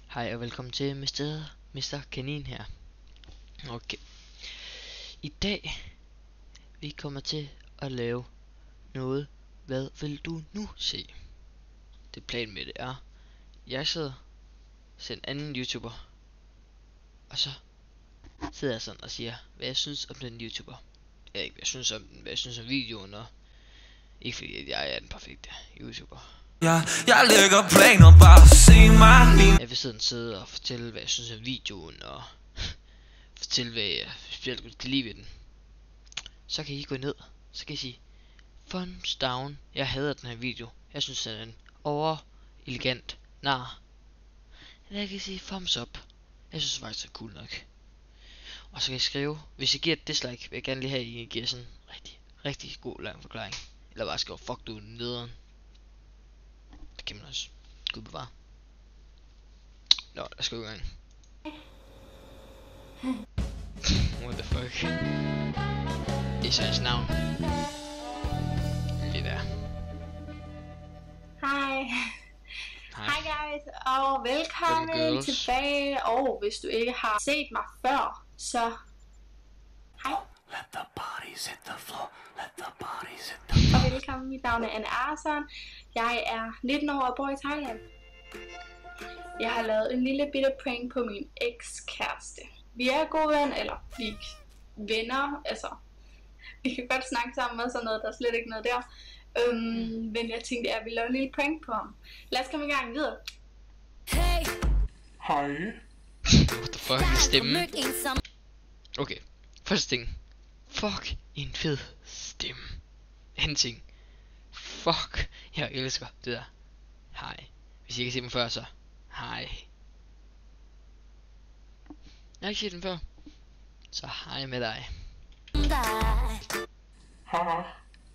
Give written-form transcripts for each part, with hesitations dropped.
Hej og velkommen til Mr. Kanin her. Okay. I dag vi kommer til at lave noget. Hvad vil du nu se? Det plan med det er, jeg sidder til en anden YouTuber, og så sidder jeg sådan og siger, hvad jeg synes om den YouTuber. Jeg ikke hvad jeg synes om den, hvad jeg synes om videoen, og ikke fordi jeg er den perfekte YouTuber. Jeg lægger planer, bare se mig lige. Jeg vil sidde og fortælle, hvad jeg synes om videoen, og fortælle, hvad jeg specielt godt kan lide ved den. Så kan I gå ned, så kan I sige thumbs down. Jeg hader den her video. Jeg synes den er en over elegant nar. Eller jeg kan sige thumbs up. Jeg synes faktisk det er cool nok. Og så kan I skrive, hvis I giver et dislike, vil jeg gerne lige have, at I giver sådan en rigtig god lang forklaring. Eller bare skrive fuck du nederen. Det kan man også. Gud bevare. Nå, lad os gå i gang. What the fuck? Det er så hans navn. Lige der. Hej. Hej guys, og velkommen tilbage. Og hvis du ikke har set mig før, så hej. Let the bodies hit the floor. Let the bodies hit the Og velkommen, mit navn er Anne Arsson. Jeg er 19 år og bor i Thailand. Jeg har lavet en lille bitte prank på min ekskæreste. Vi er gode venner, eller vi er venner, altså vi kan godt snakke sammen og sådan noget, der er slet ikke noget der. Men jeg tænkte, at jeg ville lave en lille prank på ham. Lad os komme i gang videre. Hey. Hej. What the fuck, stemme. Okay, første ting. Fuck, en fed stemme. Anden ting. Fuck, jeg elsker det der. Hej. Hvis I ikke har set dem før, så hej. Jeg har ikke set den før. Så hej med dig. Haha.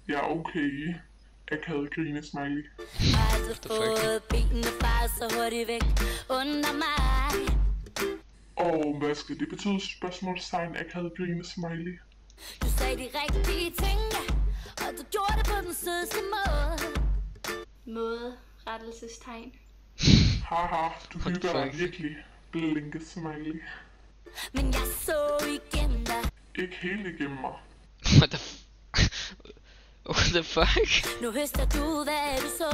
Jeg er okay. Akavet grine smiley. Og hvad skal det betyde? Spørgsmålstegn akavet grine smiley. Du sagde de rigtige ting, og du gjorde det på den sødeste måde. Rettelsestegn. Haha, du hygger dig virkelig. Blinke smiley. Men jeg så igennem dig. Ikke helt igennem mig. What the What the fuck? Nu høster du, hvad du så.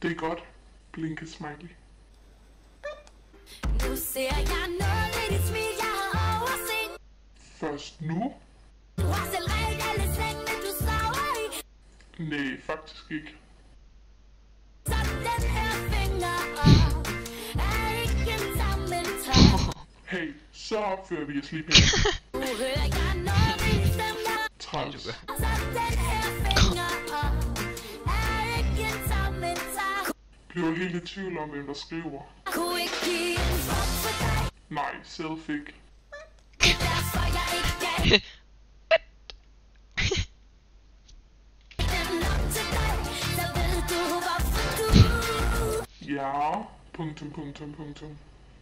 Det er godt. Blinke smiley. Nu ser jeg noget i dit smil, jeg har overset. Først nu? Du har selv ret alle sengene, du sover i. Nej, faktisk ikke. Så den her finger op er ikke en sammentag. Hey, så opfører vi os lige pænt. Nu hører jeg noget i dit stemme. Træls. Så den her finger op er ikke en sammentag. Bliver helt i tvivl om, hvem der skriver. Kunne ikke give en fuck for dig. Nej, selv fik. Det er derfor jeg ikke gav den nok til dig. Så ved du hvorfor du Ja, punktum.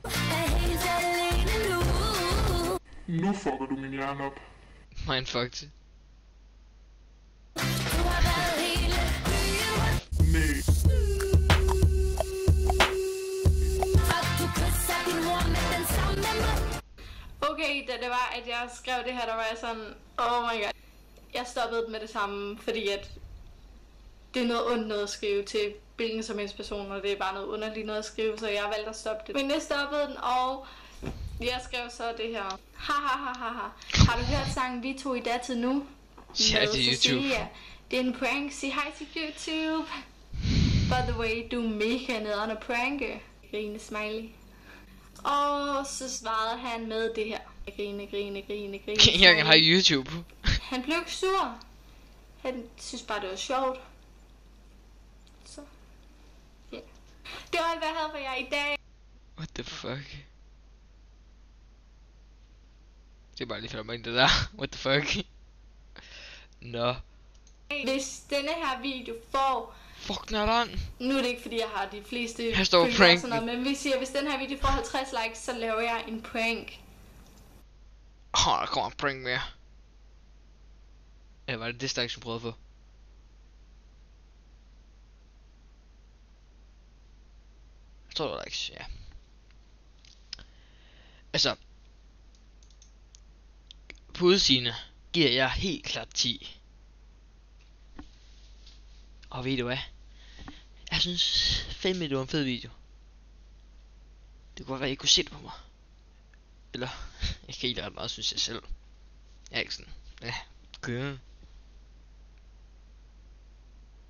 er helt alene nu. Nu fucker du min hjerne op. Mindfucked. Du har været hele byen. Nej. Og du kysser din mor med den samme mund. Okay, da det var, at jeg skrev det her, der var jeg sådan, oh my god. Jeg stoppede med det samme, fordi at det er noget ondt noget at skrive til hvilken som helst person, og det er bare noget underligt noget at skrive, så jeg valgte at stoppe det. Men jeg stoppede den, og jeg skrev så det her. Ha. Har du hørt sangen Vi to i datid nu? Ja, Med det er YouTube. Cecilia. Det er en prank. Sig hej til YouTube. By the way, du er mega nederen at pranke. Grine smiley. Og så svarede han med det her. Grine. Jeg kan have YouTube. Han blev ikke sur. Han synes bare, det var sjovt. Så. Ja. Det var alt, hvad jeg havde for jer i dag. What the fuck? Det er bare lige for mig det der. What the fuck? Nå. Hvis denne her video får... Fuck, den er lang. Nu er det ikke, fordi jeg har de fleste Her står følgere og prank. sådan noget, men hvis den her video får 50 likes, så laver jeg en prank. Der kommer en prank mere. Eller var det dislikes, du prøvede at få? Jeg tror likes, ja. Altså, på udseende giver jeg helt klart 10. Og ved du hvad? Jeg synes fandme det var en fed video. Det kunne godt være, at I kunne se det på mig. Eller, jeg kan ikke ret meget, synes jeg selv. Jeg er ikke sådan, ja, køre.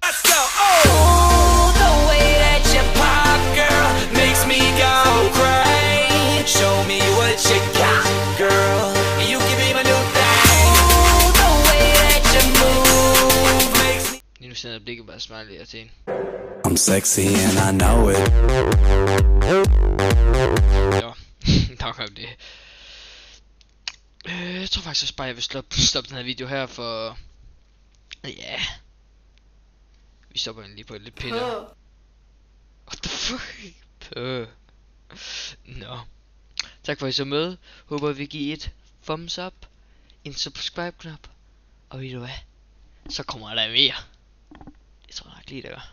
Let's go. Oh, the way that you pop, girl, makes me go crazy. Show me what you got, girl. You can be my new thing. Oh, the way that you move makes me. Lige nu sender blikket bare smiley til en. I'm sexy and I know it. Jo, nok om det. Jeg tror faktisk også bare, jeg vil stoppe den her video her, for... Ja... Vi stopper den lige på et lidt piller. What the fuck? Nå. Tak for at I så med. Håber vi giver et thumbs up, en subscribe knap. Og ved du hvad? Så kommer der mere. Det tror jeg nok lige, der gør.